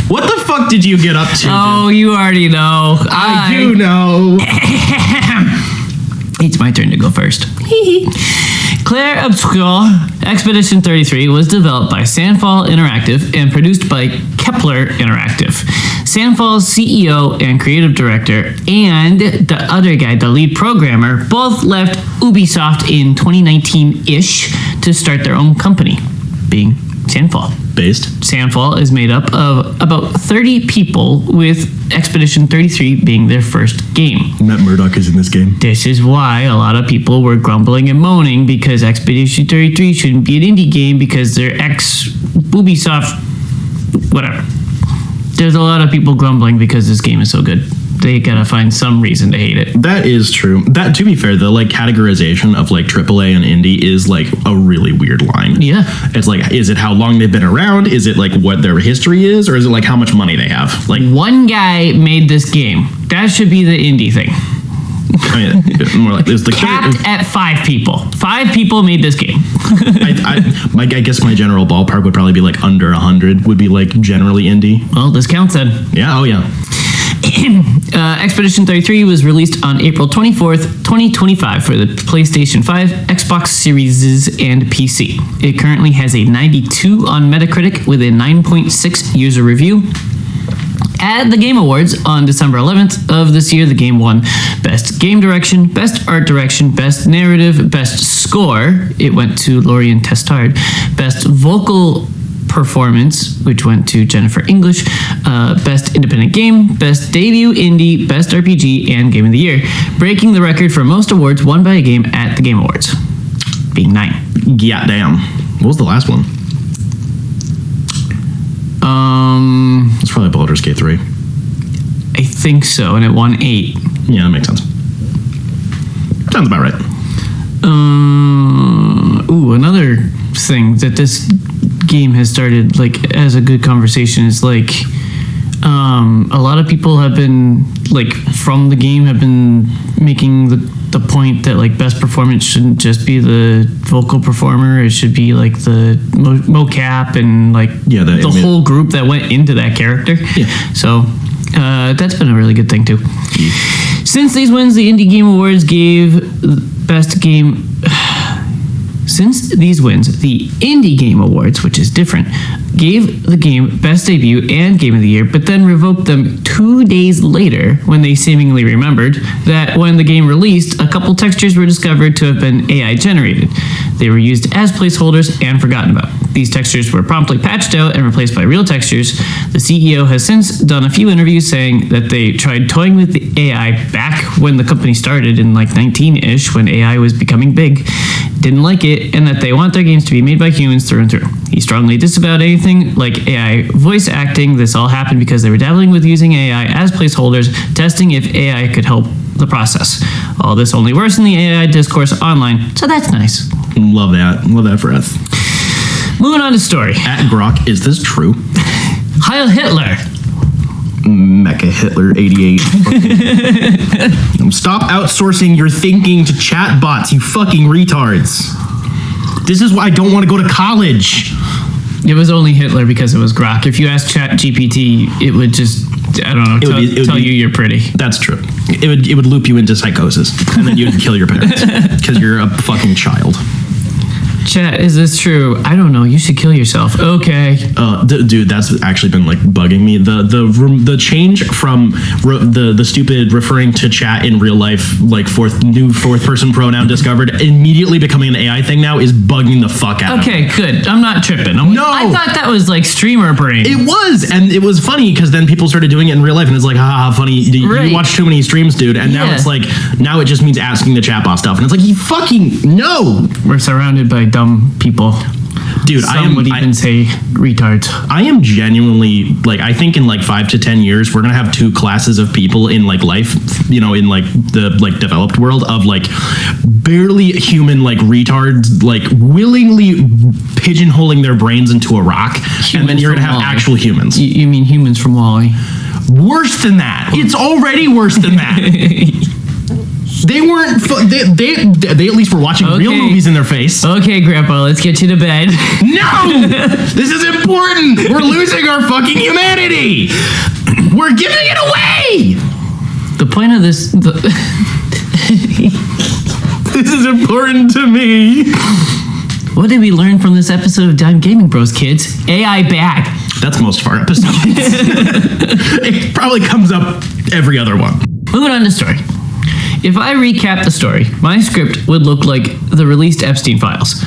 What the fuck did you get up to? Oh, you already know. I do know. It's my turn to go first. Clair Obscur Expedition 33 was developed by Sandfall Interactive and produced by Kepler Interactive. Sandfall's CEO and creative director and the other guy, the lead programmer, both left Ubisoft in 2019-ish to start their own company, being Sandfall. Sandfall is made up of about 30 people, with Expedition 33 being their first game. Matt Murdock is in this game. This is why a lot of people were grumbling and moaning because Expedition 33 shouldn't be an indie game because they're ex-Ubisoft, whatever. There's a lot of people grumbling because this game is so good. They gotta find some reason to hate it. That is true. That, to be fair, the like categorization of like AAA and indie is like a really weird line. Yeah. It's like, is it how long they've been around? Is it like what their history is? Or is it like how much money they have? Like, one guy made this game. That should be the indie thing. I mean, more like it's the capped at 5 people. 5 people made this game. I guess my general ballpark would probably be like under 100 would be like generally indie. Well, this counts then. Yeah. Oh yeah. Expedition 33 was released on April 24th, 2025 for the PlayStation 5, Xbox Series and PC. It currently has a 92 on Metacritic with a 9.6 user review. At the Game Awards on December 11th of this year, the game won Best Game Direction, Best Art Direction, Best Narrative, Best Score. It went to Lorien Testard. Best Vocal Performance, which went to Jennifer English. Best Independent Game, Best Debut Indie, Best RPG, and Game of the Year, breaking the record for most awards won by a game at the Game Awards, being 9. Yeah, damn. What was the last one? It's probably Baldur's Gate 3. I think so, and it won 8. Yeah, that makes sense. Sounds about right. Another thing that this game has started, like, as a good conversation is, like, a lot of people have been, like, from the game have been making the point that, like, best performance shouldn't just be the vocal performer. It should be, like, the mocap and, like, the whole group that went into that character. Yeah. So that's been a really good thing, too. Yeah. Since these wins, the Indie Game Awards gave best game... Since these wins, the Indie Game Awards, which is different, gave the game Best Debut and Game of the Year, but then revoked them 2 days later when they seemingly remembered that when the game released, a couple textures were discovered to have been AI generated. They were used as placeholders and forgotten about. These textures were promptly patched out and replaced by real textures. The CEO has since done a few interviews saying that they tried toying with the AI back when the company started in like 19-ish, when AI was becoming big, didn't like it, and that they want their games to be made by humans through and through. He strongly disavowed anything like AI voice acting. This all happened because they were dabbling with using AI as placeholders, testing if AI could help the process. All this only worsened the AI discourse online, so that's nice. Love that. Love that for us. Moving on to story. At Grok, is this true? Heil Hitler. Mecha Hitler 88. Stop outsourcing your thinking to chatbots, you fucking retards. This is why I don't want to go to college. It was only Hitler because it was Grok. If you asked ChatGPT, it would just, I don't know, tell you you're pretty. That's true. It would loop you into psychosis, and then you'd kill your parents because you're a fucking child. Chat, is this true? I don't know. You should kill yourself. Okay. Dude, that's actually been like bugging me. The change from the stupid referring to chat in real life, like fourth person pronoun discovered, immediately becoming an AI thing now is bugging the fuck out. Okay, good. I'm not tripping. No, I thought that was like streamer brain. It was, and it was funny because then people started doing it in real life, and it's like, haha, funny. You watch too many streams, dude. And now it's like, now it just means asking the chatbot stuff, and it's like, you fucking no. We're surrounded by dumb people. Dude, Some would even say retards. I am genuinely, like, I think in like 5 to 10 years, we're going to have 2 classes of people in like life, you know, in like the like developed world of like barely human, like retards, like willingly pigeonholing their brains into a rock. Humans, and then you're going to have actual humans. You mean humans from WALL-E? Worse than that. It's already worse than that. They weren't. They at least were watching real movies in their face. Okay, Grandpa, let's get you to bed. No! This is important! We're losing our fucking humanity! We're giving it away! The point of this... This is important to me. What did we learn from this episode of Dime Gaming Bros, kids? AI bad. That's most of our episodes. It probably comes up every other one. Moving on to story. If I recap the story, my script would look like the released Epstein files.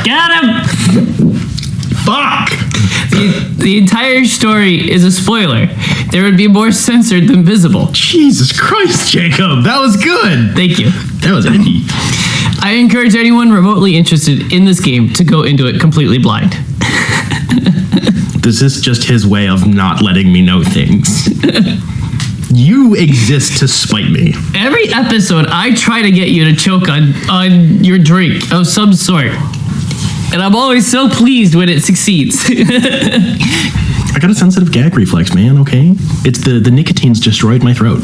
Got him! Fuck! The entire story is a spoiler. There would be more censored than visible. Jesus Christ, Jacob. That was good. Thank you. That was icky. I encourage anyone remotely interested in this game to go into it completely blind. This is just his way of not letting me know things. You exist to spite me. Every episode, I try to get you to choke on your drink of some sort. And I'm always so pleased when it succeeds. I got a sensitive gag reflex, man, okay? It's the nicotine's destroyed my throat.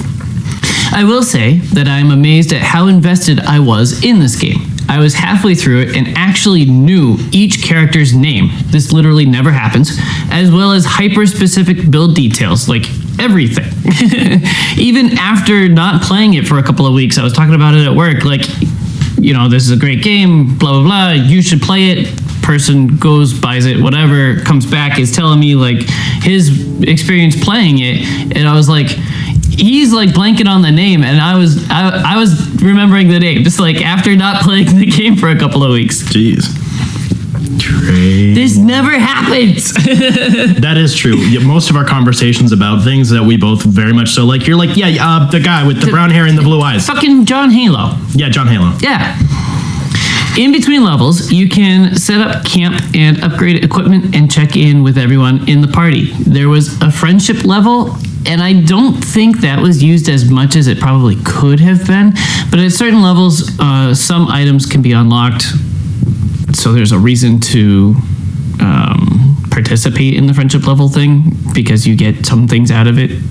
I will say that I'm amazed at how invested I was in this game. I was halfway through it and actually knew each character's name. This literally never happens, as well as hyper-specific build details, like everything. Even after not playing it for a couple of weeks, I was talking about it at work, like, you know, this is a great game, blah, blah, blah, you should play it. Person goes, buys it, whatever, comes back, is telling me, like, his experience playing it, and I was like, he's like blanking on the name, and I was remembering the name just like after not playing the game for a couple of weeks. Jeez. This never happens. That is true. Yeah, most of our conversations about things that we both very much so like. You're like, the guy with the brown hair and the blue eyes. Fucking John Halo. Yeah, John Halo. Yeah. In between levels, you can set up camp and upgrade equipment and check in with everyone in the party. There was a friendship level, and I don't think that was used as much as it probably could have been. But at certain levels, some items can be unlocked, so there's a reason to participate in the friendship level thing, because you get some things out of it,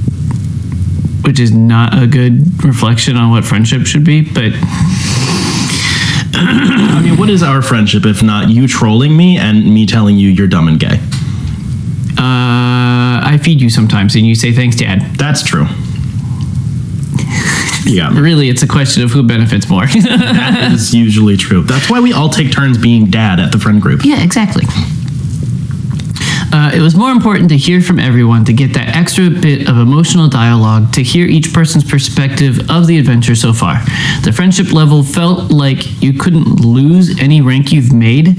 which is not a good reflection on what friendship should be, but... I mean, what is our friendship if not you trolling me and me telling you you're dumb and gay? I feed you sometimes and you say, thanks, Dad. That's true. Yeah. Really, it's a question of who benefits more. That is usually true. That's why we all take turns being dad at the friend group. Yeah, exactly. It was more important to hear from everyone, to get that extra bit of emotional dialogue, to hear each person's perspective of the adventure so far. The friendship level felt like you couldn't lose any rank you've made,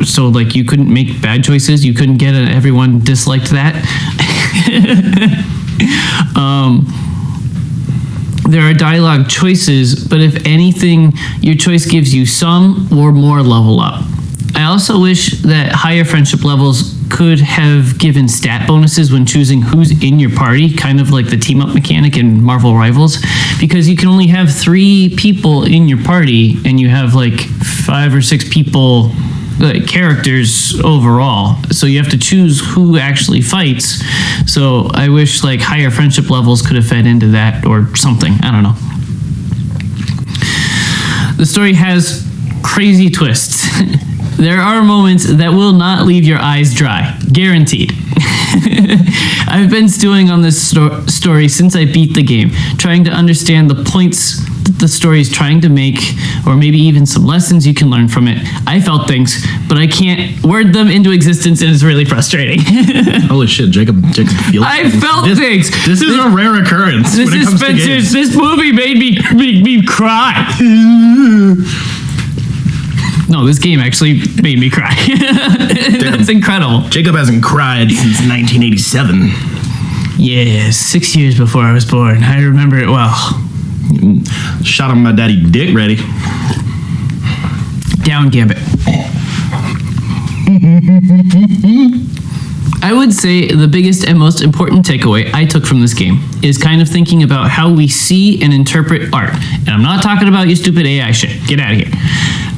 so like you couldn't make bad choices, you couldn't get everyone disliked that. There are dialogue choices, but if anything, your choice gives you some or more level up. I also wish that higher friendship levels could have given stat bonuses when choosing who's in your party, kind of like the team up mechanic in Marvel Rivals, because you can only have 3 people in your party and you have like 5 or 6 people, like characters overall, so you have to choose who actually fights. So I wish like higher friendship levels could have fed into that or something. I don't know. The story has crazy twists. There are moments that will not leave your eyes dry. Guaranteed. I've been stewing on this story since I beat the game, trying to understand the points that the story is trying to make, or maybe even some lessons you can learn from it. I felt things, but I can't word them into existence, and it's really frustrating. Holy shit, Jacob feels I felt things. This is a rare occurrence when it comes to games. This movie made me cry. No, this game actually made me cry. That's incredible. Jacob hasn't cried since 1987. Yeah, 6 years before I was born. I remember it well. Shot on my daddy dick ready. Down, Gambit. I would say the biggest and most important takeaway I took from this game is kind of thinking about how we see and interpret art. And I'm not talking about your stupid AI shit. Get out of here.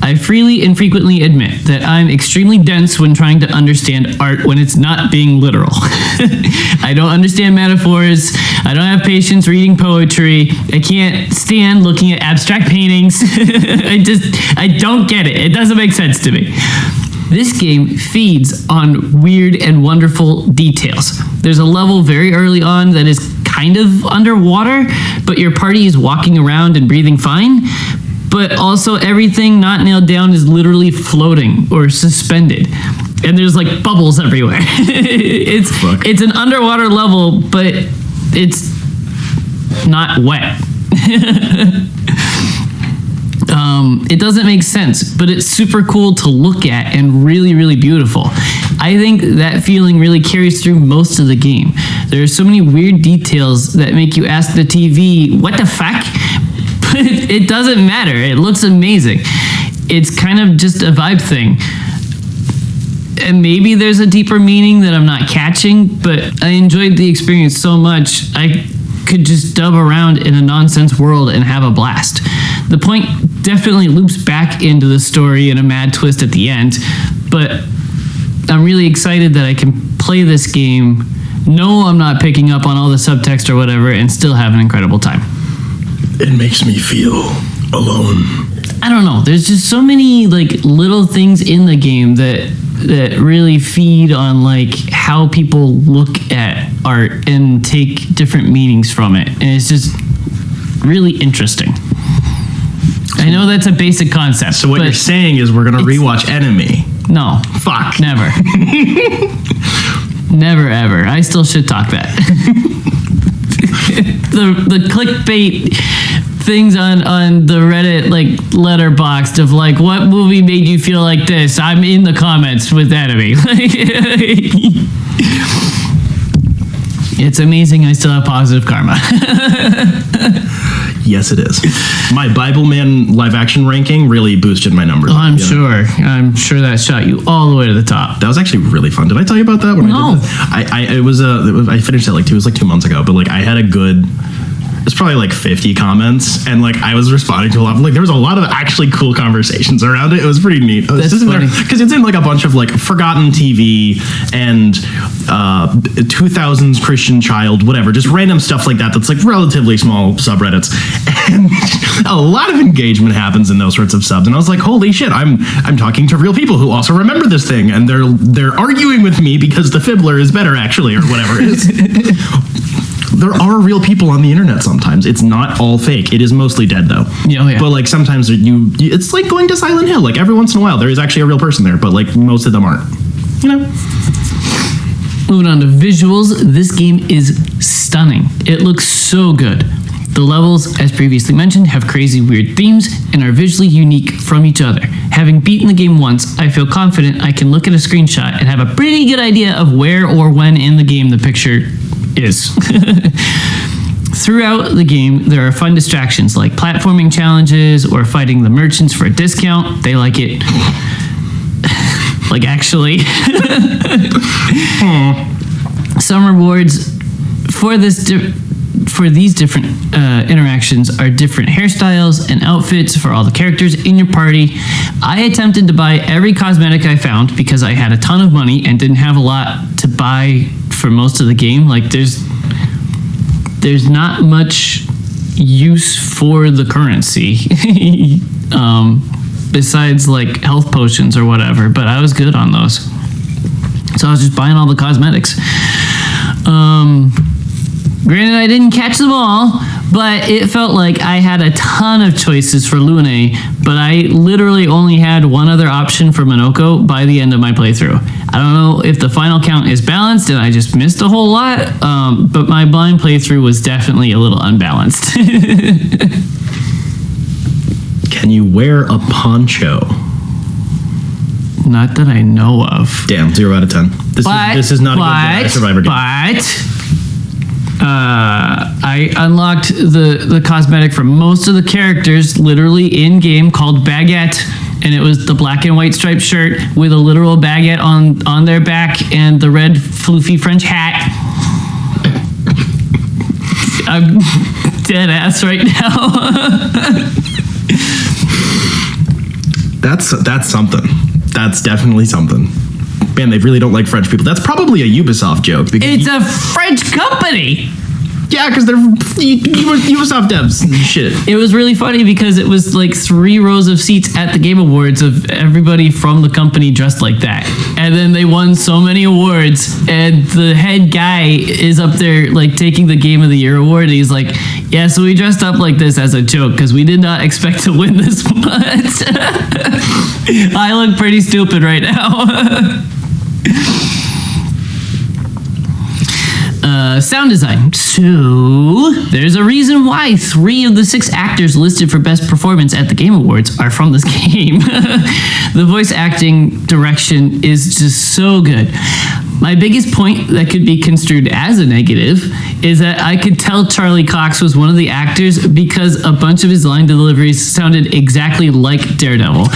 I freely and frequently admit that I'm extremely dense when trying to understand art when it's not being literal. I don't understand metaphors. I don't have patience reading poetry. I can't stand looking at abstract paintings. I don't get it. It doesn't make sense to me. This game feeds on weird and wonderful details. There's a level very early on that is kind of underwater, but your party is walking around and breathing fine. But also everything not nailed down is literally floating or suspended. And there's like bubbles everywhere. It's an underwater level, but it's not wet. It doesn't make sense, but it's super cool to look at and really, really beautiful. I think that feeling really carries through most of the game. There are so many weird details that make you ask the TV, what the fuck? But it doesn't matter. It looks amazing. It's kind of just a vibe thing. And maybe there's a deeper meaning that I'm not catching, but I enjoyed the experience so much, I could just dub around in a nonsense world and have a blast. The point definitely loops back into the story in a mad twist at the end, but I'm really excited that I can play this game, know I'm not picking up on all the subtext or whatever, and still have an incredible time. It makes me feel alone. I don't know. There's just so many like little things in the game that really feed on like how people look at art and take different meanings from it, and it's just really interesting. I know that's a basic concept. So what you're saying is we're gonna rewatch Enemy? No. Fuck. Never. Never ever. I still shit talk that. the clickbait things on the Reddit like letterboxd of like, what movie made you feel like this? I'm in the comments with Enemy. It's amazing I still have positive karma. Yes, it is. My Bible Man live action ranking really boosted my numbers. Oh, I'm sure that shot you all the way to the top. That was actually really fun. Did I tell you about that? When No. I finished it it was like 2 months ago, but like I had a good, it's probably like 50 comments, and like I was responding to a lot of, like, there was a lot of actually cool conversations around it. It was pretty neat. That's funny. Because it's in like a bunch of like forgotten TV and 2000s Christian Child, whatever, just random stuff like that. That's like relatively small subreddits, and a lot of engagement happens in those sorts of subs. And I was like, holy shit, I'm talking to real people who also remember this thing, and they're arguing with me because the Fibbler is better actually, or whatever it is. There are real people on the internet sometimes. It's not all fake. It is mostly dead, though. Yeah. But like sometimes it's like going to Silent Hill. Like every once in a while, there is actually a real person there, but like most of them aren't. You know? Moving on to visuals, this game is stunning. It looks so good. The levels, as previously mentioned, have crazy weird themes and are visually unique from each other. Having beaten the game once, I feel confident I can look at a screenshot and have a pretty good idea of where or when in the game the picture is. Throughout the game, there are fun distractions like platforming challenges or fighting the merchants for a discount. They like it. Like, actually. Some rewards for these different interactions are different hairstyles and outfits for all the characters in your party. I attempted to buy every cosmetic I found because I had a ton of money and didn't have a lot to buy for most of the game. Like, there's not much use for the currency besides like health potions or whatever, but I was good on those, so I was just buying all the cosmetics. Granted, I didn't catch them all, but it felt like I had a ton of choices for Lune, but I literally only had one other option for Monoko by the end of my playthrough. I don't know if the final count is balanced and I just missed a whole lot, but my blind playthrough was definitely a little unbalanced. Can you wear a poncho? Not that I know of. Damn, 0 out of 10. This is not a good Jedi Survivor game. I unlocked the cosmetic for most of the characters literally in game called Baguette, and it was the black and white striped shirt with a literal baguette on their back and the red floofy French hat. I'm dead ass right now. That's something. That's definitely something. Man, they really don't like French people. That's probably a Ubisoft joke. It's a French company. Yeah, because they're Ubisoft devs and shit. It was really funny because it was like 3 rows of seats at the Game Awards of everybody from the company dressed like that. And then they won so many awards, and the head guy is up there like taking the Game of the Year award, and he's like, yeah, so we dressed up like this as a joke because we did not expect to win this much. I look pretty stupid right now. Sound design. So, there's a reason why 3 of the 6 actors listed for Best Performance at the Game Awards are from this game. The voice acting direction is just so good. My biggest point that could be construed as a negative is that I could tell Charlie Cox was one of the actors because a bunch of his line deliveries sounded exactly like Daredevil.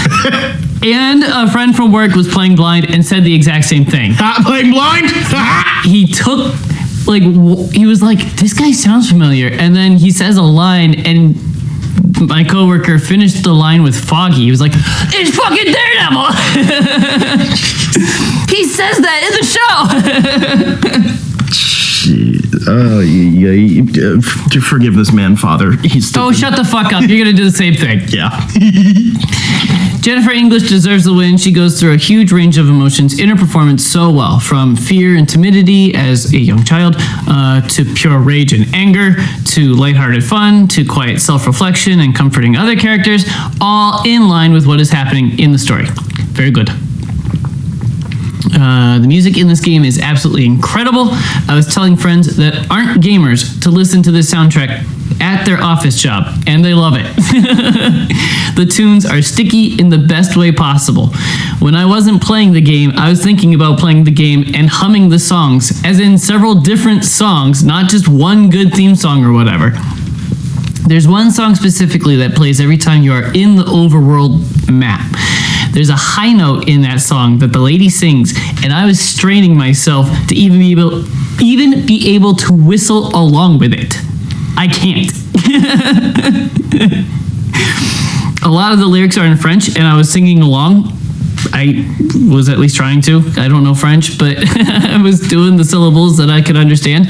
And a friend from work was playing blind and said the exact same thing. Playing blind? He took... like, he was like, this guy sounds familiar, and then he says a line, and my coworker finished the line with Foggy. He was like, it's fucking Daredevil. He says that in the show. Forgive this man, Father. He's oh, shut the fuck up. You're gonna do the same thing. Yeah. Jennifer English deserves the win. She goes through a huge range of emotions in her performance so well, from fear and timidity as a young child, to pure rage and anger, to lighthearted fun, to quiet self-reflection and comforting other characters, all in line with what is happening in the story. Very good. The music in this game is absolutely incredible. I was telling friends that aren't gamers to listen to this soundtrack at their office job, and they love it. The tunes are sticky in the best way possible. When I wasn't playing the game, I was thinking about playing the game and humming the songs, as in several different songs, not just one good theme song or whatever. There's one song specifically that plays every time you are in the overworld map. There's a high note in that song that the lady sings, and I was straining myself to even be able to whistle along with it. I can't. A lot of the lyrics are in French, and I was singing along. I was at least trying to. I don't know French, but I was doing the syllables that I could understand.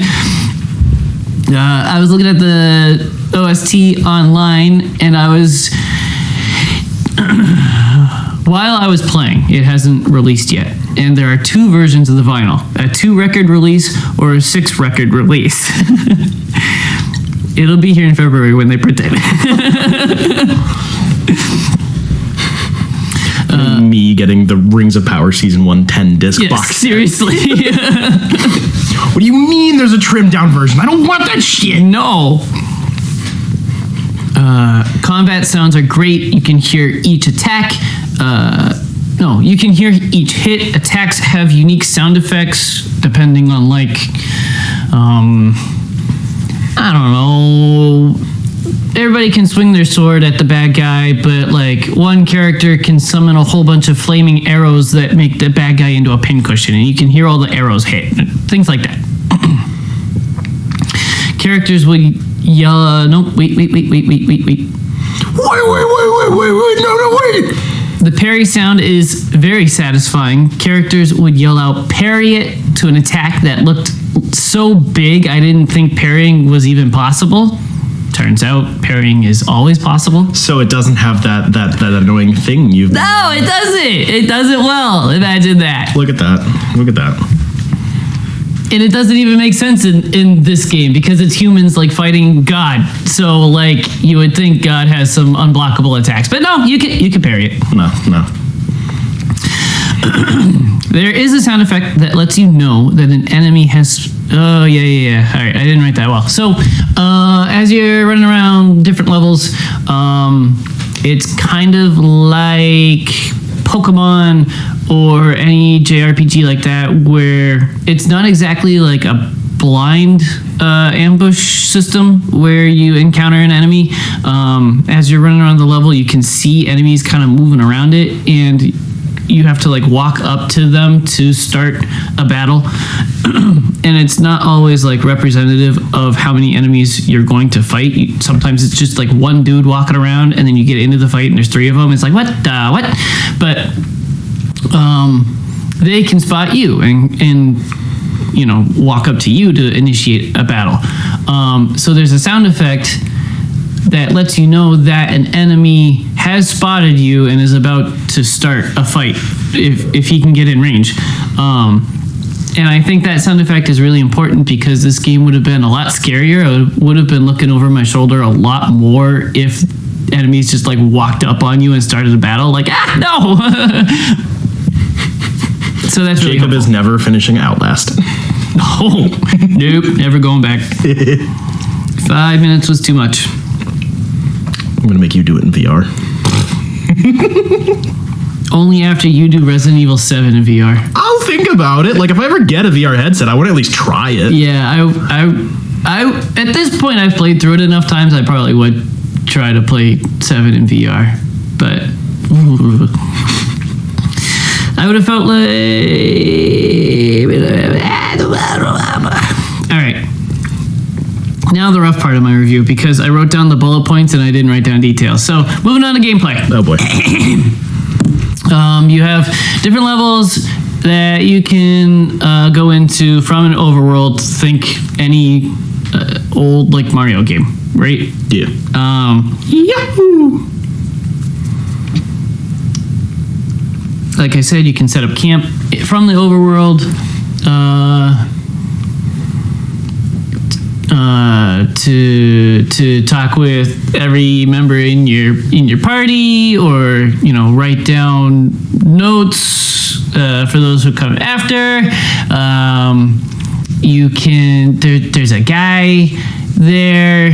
I was looking at the OST online, and I was... While I was playing, it hasn't released yet, and there are 2 versions of the vinyl, a 2-record release or a 6-record release. It'll be here in February when they print it. Me getting the Rings of Power Season 1 10-disc box. Seriously. What do you mean there's a trimmed down version? I don't want that shit. No. Combat sounds are great. You can hear each attack. You can hear each hit. Attacks have unique sound effects depending on, like, I don't know. Everybody can swing their sword at the bad guy, but, like, one character can summon a whole bunch of flaming arrows that make the bad guy into a pincushion, and you can hear all the arrows hit. Things like that. Characters would yell, no, wait. Wait, no, wait. The parry sound is very satisfying. Characters would yell out, parry it, to an attack that looked so big I didn't think parrying was even possible. Turns out parrying is always possible. So it doesn't have that annoying thing you've... No, it doesn't. It does it well. Imagine that. Look at that. And it doesn't even make sense in this game because it's humans, like, fighting God. So, like, you would think God has some unblockable attacks. But no, you can parry it. No. There is a sound effect that lets you know that an enemy has... Oh, yeah. All right, I didn't write that well. So, as you're running around different levels, it's kind of like Pokemon or any JRPG like that, where it's not exactly like a blind ambush system where you encounter an enemy. As you're running around the level, you can see enemies kind of moving around it, and you have to like walk up to them to start a battle. And it's not always like representative of how many enemies you're going to fight. Sometimes it's just like one dude walking around, and then you get into the fight and there's 3 of them. It's like, what? But they can spot you and you know, walk up to you to initiate a battle. So there's a sound effect that lets you know that an enemy has spotted you and is about to start a fight if he can get in range. And I think that sound effect is really important because this game would have been a lot scarier. I would have been looking over my shoulder a lot more if enemies just like walked up on you and started a battle. Like, no! So that's really Jacob is never finishing Outlast. No, nope, never going back. 5 minutes was too much. I'm gonna make you do it in VR. Only after you do Resident Evil 7 in VR. I'll think about it. Like, if I ever get a VR headset, I want to at least try it. Yeah, I at this point I've played through it enough times. I probably would try to play 7 in VR, but I would have felt like. All right. Now the rough part of my review, because I wrote down the bullet points and I didn't write down details. So moving on to gameplay. Oh boy. You have different levels that you can go into from an overworld. Think any old like Mario game, right? Yeah. Yahoo! Like I said, you can set up camp from the overworld. To talk with every member in your party, or you know, write down notes for those who come after. You can there's a guy there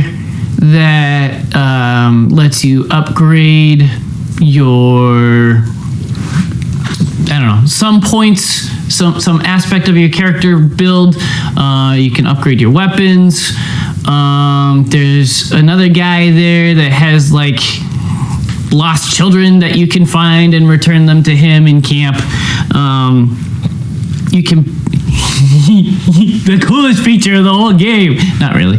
that lets you upgrade your, I don't know, some points, some aspect of your character build. You can upgrade your weapons. There's another guy there that has like lost children that you can find and return them to him in camp. You can the coolest feature of the whole game. Not really.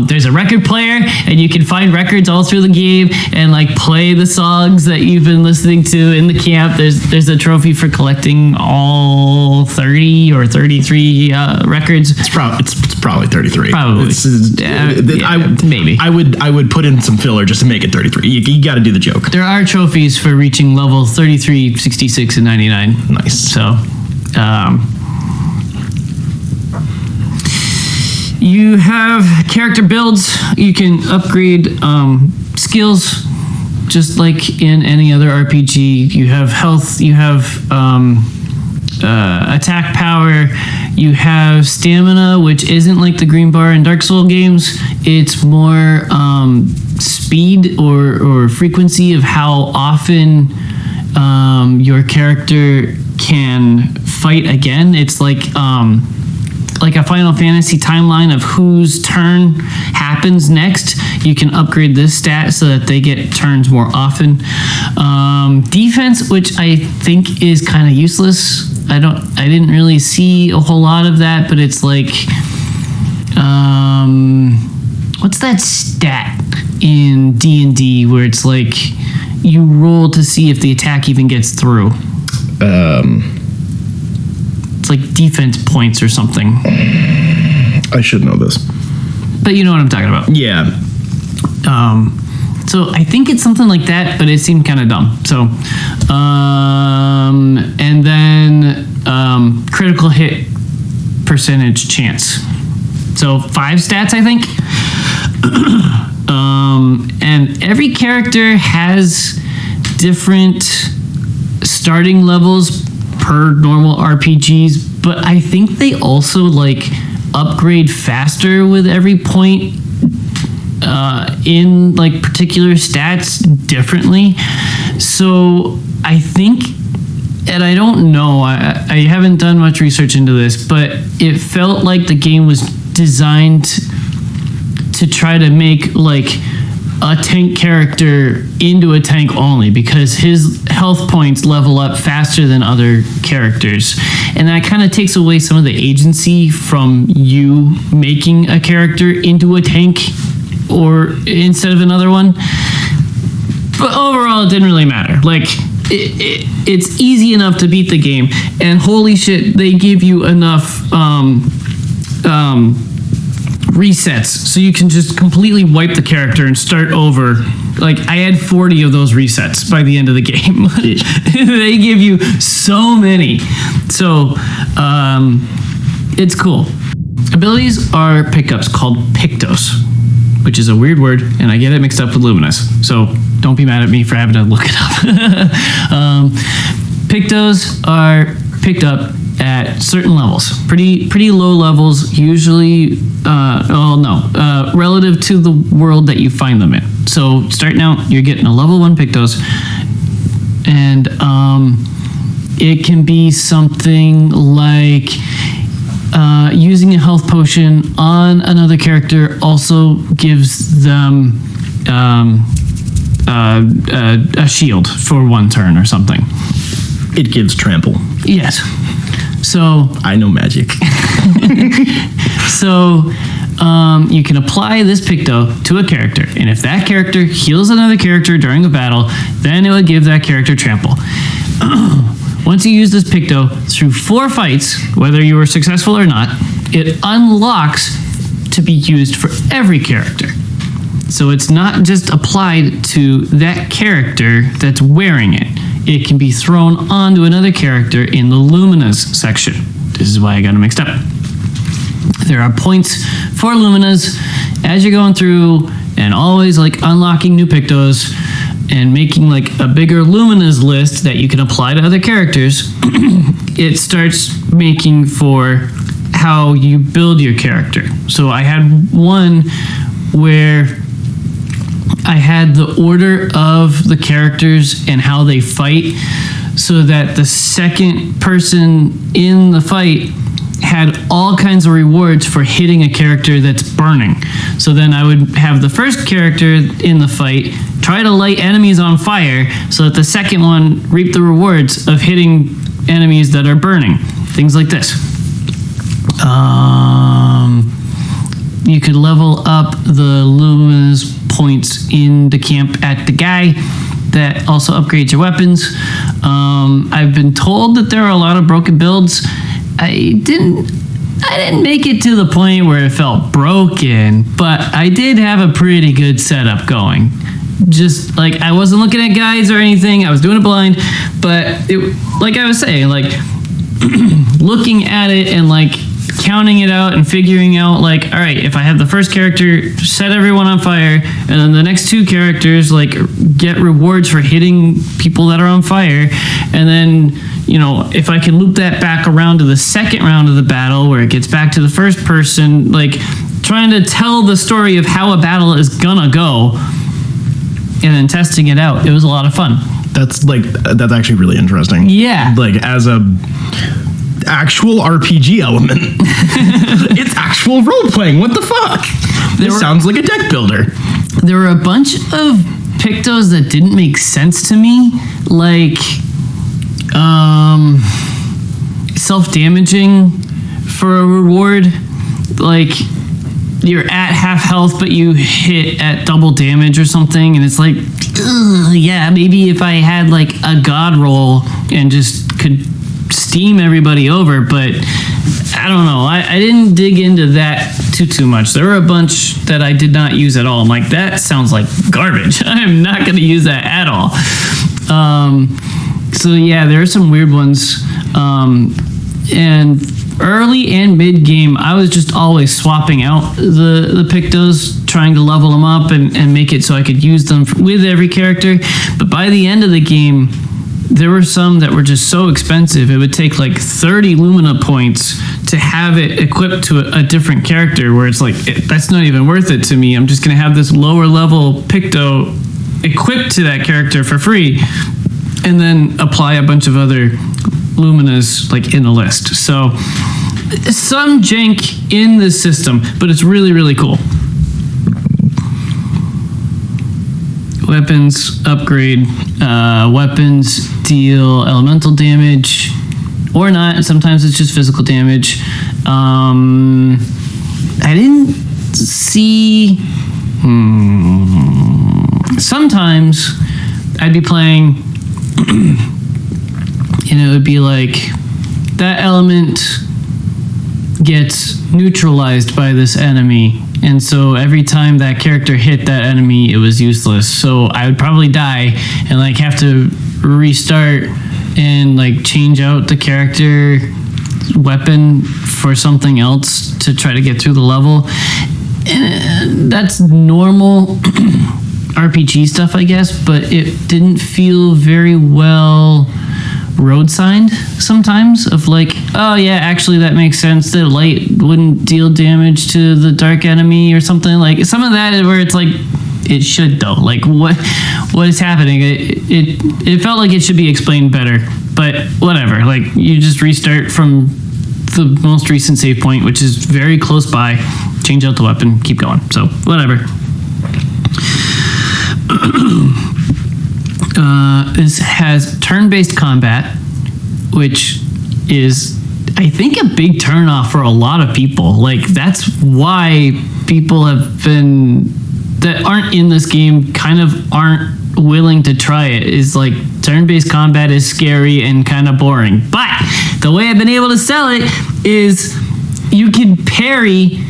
There's a record player, and you can find records all through the game and like play the songs that you've been listening to in the camp. There's a trophy for collecting all 30 or 33 records. It's probably 33. Probably. Maybe. I would put in some filler just to make it 33. You got to do the joke. There are trophies for reaching level 33, 66, and 99. Nice. So, you have character builds. You can upgrade skills just like in any other RPG. You have health, you have attack power, you have stamina, which isn't like the green bar in Dark Souls games. It's more speed or frequency of how often your character can fight again. It's like a Final Fantasy timeline of whose turn happens next. You can upgrade this stat so that they get turns more often. Defense, which I think is kind of useless. I didn't really see a whole lot of that, but it's like, what's that stat in D&D where it's like you roll to see if the attack even gets through? It's like defense points or something. I should know this. But you know what I'm talking about. Yeah. So I think it's something like that, but it seemed kind of dumb. So, and then critical hit percentage chance. So 5 stats, I think. And every character has different starting levels per normal RPGs, but I think they also like upgrade faster with every point in like particular stats differently. So I think and I don't know, I haven't done much research into this, but it felt like the game was designed to try to make like a tank character into a tank only, because his health points level up faster than other characters, and that kind of takes away some of the agency from you making a character into a tank or instead of another one. But overall, it didn't really matter. Like, it's easy enough to beat the game, and holy shit, they give you enough resets so you can just completely wipe the character and start over. Like, I had 40 of those resets by the end of the game. They give you so many. So, it's cool. Abilities are pickups called Pictos, which is a weird word, and I get it mixed up with Luminous. So don't be mad at me for having to look it up. Pictos are picked up at certain levels, pretty low levels, usually, relative to the world that you find them in. So starting out, you're getting a level 1 Pictos, and it can be something like using a health potion on another character also gives them a shield for 1 turn or something. It gives trample. Yes. So I know magic. So you can apply this Picto to a character, and if that character heals another character during a battle, then it would give that character trample. Once you use this Picto through 4 fights, whether you were successful or not, it unlocks to be used for every character. So it's not just applied to that character that's wearing it. It can be thrown onto another character in the Luminous section. This is why I got them mixed up. There are points for Luminous as you're going through, and always like unlocking new Pictos and making like a bigger Luminous list that you can apply to other characters. It starts making for how you build your character. So I had one where I had the order of the characters and how they fight, so that the second person in the fight had all kinds of rewards for hitting a character that's burning. So then I would have the first character in the fight try to light enemies on fire, so that the second one reaped the rewards of hitting enemies that are burning. Things like this. You could level up the Luminous points in the camp at the guy. That also upgrades your weapons. I've been told that there are a lot of broken builds. I didn't make it to the point where it felt broken, but I did have a pretty good setup going. Just like, I wasn't looking at guides or anything, I was doing it blind, but it, like I was saying, like looking at it and like counting it out and figuring out, like, all right, if I have the first character set everyone on fire, and then the next 2 characters like get rewards for hitting people that are on fire, and then, you know, if I can loop that back around to the second round of the battle where it gets back to the first person, like trying to tell the story of how a battle is gonna go and then testing it out, it was a lot of fun. That's actually really interesting. Yeah. Like, as a actual RPG element. It's actual role playing. What the fuck? This sounds like a deck builder. There were a bunch of Pictos that didn't make sense to me, like self-damaging for a reward. Like, you're at half health, but you hit at double damage or something, and it's like, yeah, maybe if I had like a god roll and just could steam everybody over, but I don't know. I didn't dig into that too much. There were a bunch that I did not use at all. I'm like, that sounds like garbage. I'm not going to use that at all. So yeah, there are some weird ones. And early and mid game, I was just always swapping out the Pictos, trying to level them up and make it so I could use them with every character. But by the end of the game, there were some that were just so expensive, it would take like 30 Lumina points to have it equipped to a different character, where it's like, that's not even worth it to me. I'm just going to have this lower level Picto equipped to that character for free, and then apply a bunch of other Luminas like in the list. So some jank in this system, but it's really, really cool. Weapons upgrade. Weapons deal elemental damage or not. Sometimes it's just physical damage. I didn't see... Sometimes I'd be playing and it would be like that element gets neutralized by this enemy, and so every time that character hit that enemy it was useless, so I would probably die and like have to restart and like change out the character weapon for something else to try to get through the level. And that's normal RPG stuff, I guess, but it didn't feel very well road signed sometimes, of like, oh yeah, actually that makes sense, the light wouldn't deal damage to the dark enemy or something. Like some of that where it's like, it should though, like what is happening? It felt like it should be explained better, but whatever, like you just restart from the most recent save point, which is very close by, change out the weapon, keep going, so whatever. This has turn-based combat, which is, I think, a big turnoff for a lot of people. Like, that's why people have been, that aren't in this game, kind of aren't willing to try it, is like, turn-based combat is scary and kind of boring. But the way I've been able to sell it is you can parry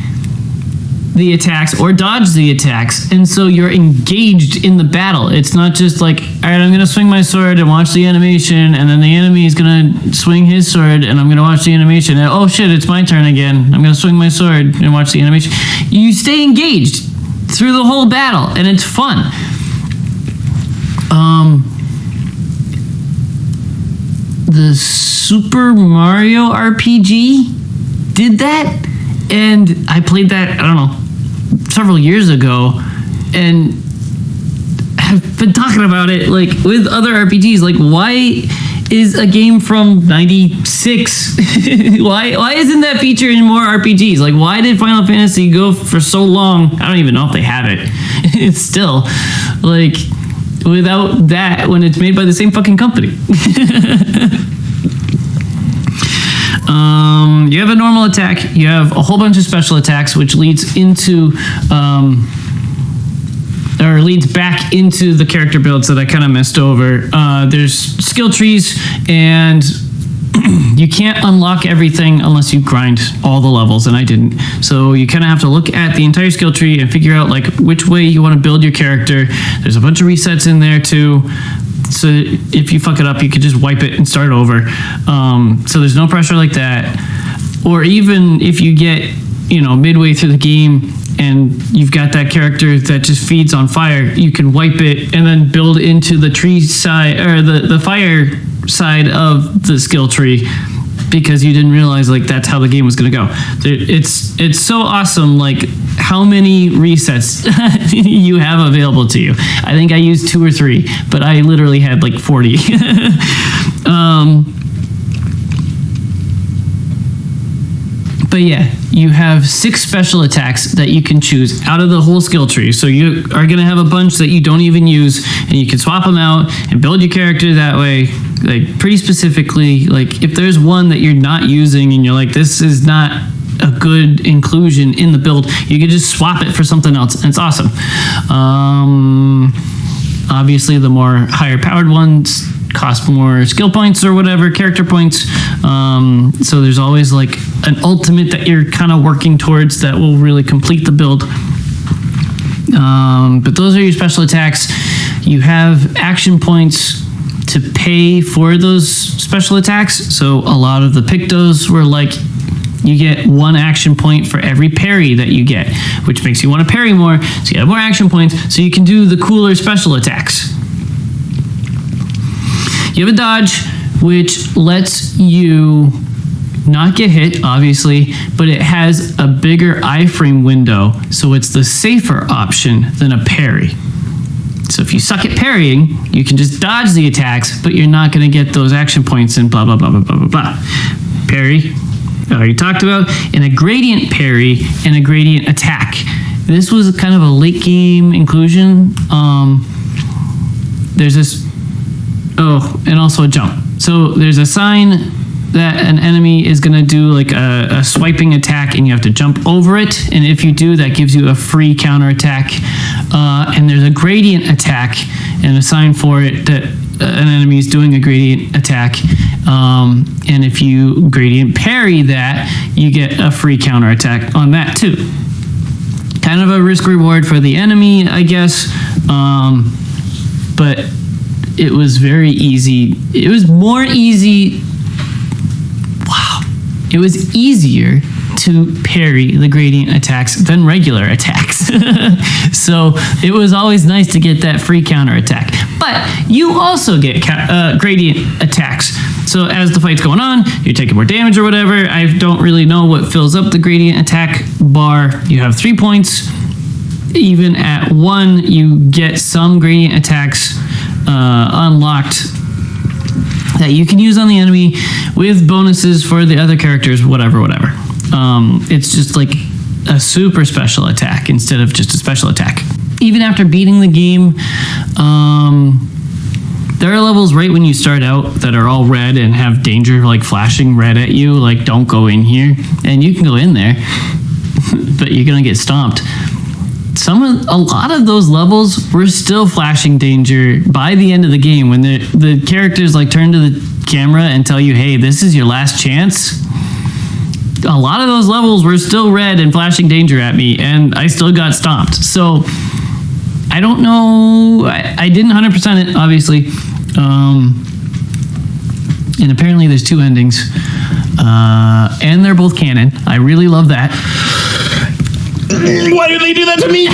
the attacks or dodge the attacks, and so you're engaged in the battle. It's not just like, all right, I'm gonna swing my sword and watch the animation, and then the enemy is gonna swing his sword and I'm gonna watch the animation, and oh shit, it's my turn again, I'm gonna swing my sword and watch the animation. You stay engaged through the whole battle and it's fun. The Super Mario RPG did that, and I played that, I don't know, several years ago, and have been talking about it like with other RPGs. Like, why is a game from 96 why isn't that featured in more RPGs? Like, why did Final Fantasy go for so long? I don't even know if they have it. It's still like, without that, when it's made by the same fucking company. You have a normal attack, you have a whole bunch of special attacks, which leads into or leads back into the character builds that I kind of messed over. There's skill trees, and you can't unlock everything unless you grind all the levels, and I didn't. So you kind of have to look at the entire skill tree and figure out like which way you want to build your character. There's a bunch of resets in there too. So if you fuck it up, you could just wipe it and start over. So there's no pressure like that. Or even if you get, midway through the game and you've got that character that just feeds on fire, you can wipe it and then build into the tree side, or the fire side of the skill tree, because you didn't realize like that's how the game was going to go. It's so awesome, like how many resets you have available to you. I think I used 2 or 3, but I literally had like 40. But yeah, you have 6 special attacks that you can choose out of the whole skill tree. So you are going to have a bunch that you don't even use, and you can swap them out and build your character that way, like pretty specifically. Like if there's one that you're not using and you're like, this is not a good inclusion in the build, you can just swap it for something else, and it's awesome. Obviously, the more higher powered ones cost more skill points or whatever, character points. So there's always like an ultimate that you're kind of working towards that will really complete the build. But those are your special attacks. You have action points to pay for those special attacks. So a lot of the Pictos were like, you get 1 action point for every parry that you get, which makes you want to parry more, so you have more action points, so you can do the cooler special attacks. You have a dodge, which lets you not get hit, obviously, but it has a bigger iframe window, so it's the safer option than a parry. So if you suck at parrying, you can just dodge the attacks, but you're not going to get those action points and blah, blah, blah, blah, blah, blah, blah. Parry, you talked about, and a gradient parry and a gradient attack. This was kind of a late game inclusion. There's this, and also a jump. So there's a sign that an enemy is going to do like a swiping attack, and you have to jump over it, and if you do, that gives you a free counter attack. And there's a gradient attack and a sign for it that an enemy is doing a gradient attack, and if you gradient parry that, you get a free counter attack on that too. Kind of a risk reward for the enemy, I guess, but it was very easy. It was more easy. Wow. It was easier to parry the gradient attacks than regular attacks. So it was always nice to get that free counter attack. But you also get gradient attacks. So as the fight's going on, you're taking more damage or whatever. I don't really know what fills up the gradient attack bar. You have 3 points. Even at 1, you get some gradient attacks unlocked that you can use on the enemy with bonuses for the other characters, whatever. It's just like a super special attack instead of just a special attack. Even after beating the game, there are levels right when you start out that are all red and have danger like flashing red at you, like don't go in here. And you can go in there, but you're gonna get stomped. A lot of those levels were still flashing danger by the end of the game when the characters like turn to the camera and tell you, hey, this is your last chance. A lot of those levels were still red and flashing danger at me, and I still got stomped. So I don't know. I didn't 100% it, obviously. And apparently there's 2 endings, and they're both canon. I really love that. Why did they do that to me?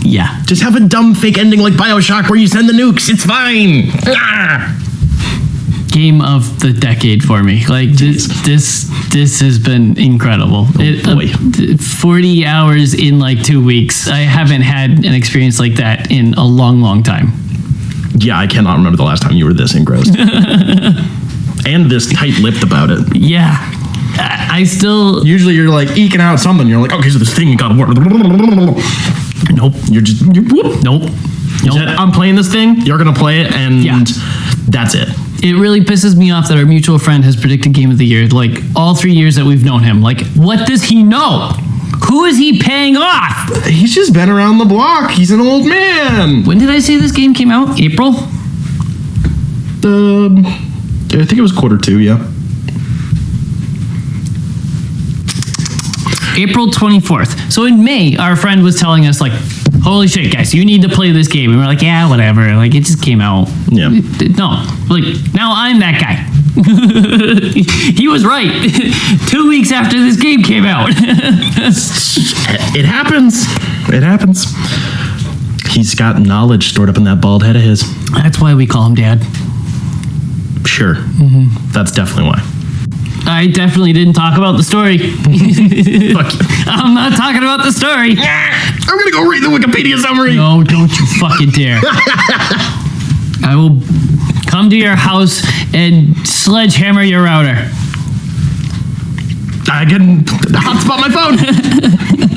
Yeah. Just have a dumb fake ending like BioShock where you send the nukes. It's fine. Game of the decade for me. Like this has been incredible. 40 hours in like 2 weeks. I haven't had an experience like that in a long, long time. Yeah, I cannot remember the last time you were this engrossed. And this tight-lipped about it. Yeah. I still... Usually you're like eking out something. You're like, okay, so this thing got to work. Nope. Nope. I'm playing this thing. You're going to play it, and that's it. It really pisses me off that our mutual friend has predicted Game of the Year, like, all 3 years that we've known him. Like, what does he know? Who is he paying off? He's just been around the block. He's an old man. When did I say this game came out? April? I think it was Q2, yeah. April 24th. So in May, our friend was telling us, like, holy shit, guys, you need to play this game. And we're like, yeah, whatever. Like, it just came out. Yeah. No. Like, now I'm that guy. He was right. 2 weeks after this game came out. It happens. It happens. He's got knowledge stored up in that bald head of his. That's why we call him Dad. Sure. Mm-hmm. That's definitely why. I definitely didn't talk about the story. Fuck you. I'm not talking about the story. I'm gonna go read the Wikipedia summary. No, don't you fucking dare. I will come to your house and sledgehammer your router. I can hotspot my phone.